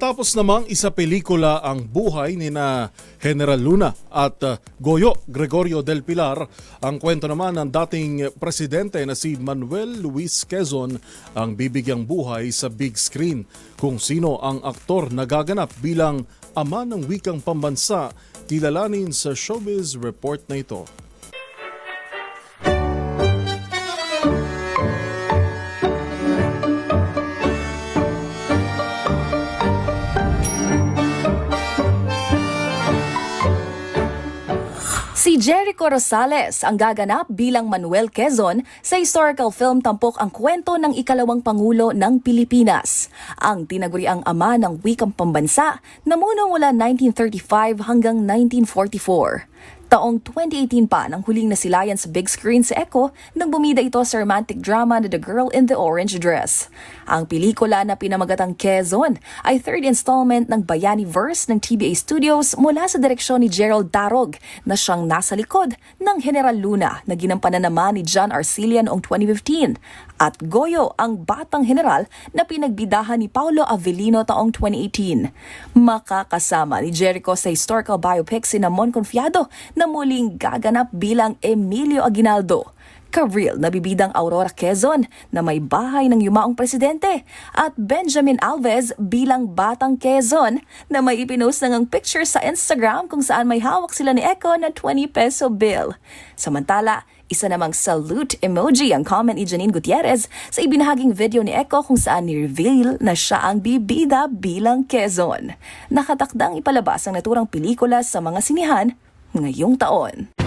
Matapos namang isa pelikula ang buhay ni na General Luna at Goyo Gregorio del Pilar, ang kwento naman ng dating presidente na si Manuel Luis Quezon ang bibigyang buhay sa big screen. Kung sino ang aktor na gaganap bilang ama ng wikang pambansa, kilalanin sa Showbiz Report na ito. Si Jericho Rosales ang gaganap bilang Manuel Quezon sa historical film Tampok ang Kwento ng Ikalawang Pangulo ng Pilipinas. Ang tinaguriang ama ng wikang pambansa namuno mula 1935 hanggang 1944. Taong 2018 pa nang huling nasilayan sa big screen sa Eco nang bumida ito sa romantic drama na The Girl in the Orange Dress. Ang pelikula na pinamagatang Quezon ay third installment ng Bayani Verse ng TBA Studios mula sa direksyon ni Gerald Tarog na siyang nasa likod ng General Luna na ginampanan naman ni John Arcilla noong 2015 at Goyo ang batang general na pinagbidahan ni Paulo Avellino taong 2018. Makakasama ni Jericho sa historical biopic si Mon Confiado na muling gaganap bilang Emilio Aguinaldo. Ka-real na bibidang Aurora Quezon na may bahay ng yumaong presidente at Benjamin Alves bilang batang Quezon na may ipinost ng picture sa Instagram kung saan may hawak sila ni Eco na 20 peso bill. Samantala, isa namang salute emoji ang comment ni Janine Gutierrez sa ibinahaging video ni Eco kung saan ni-reveal na siya ang bibida bilang Quezon. Nakatakdang ipalabas ang naturang pelikula sa mga sinihan ngayong taon.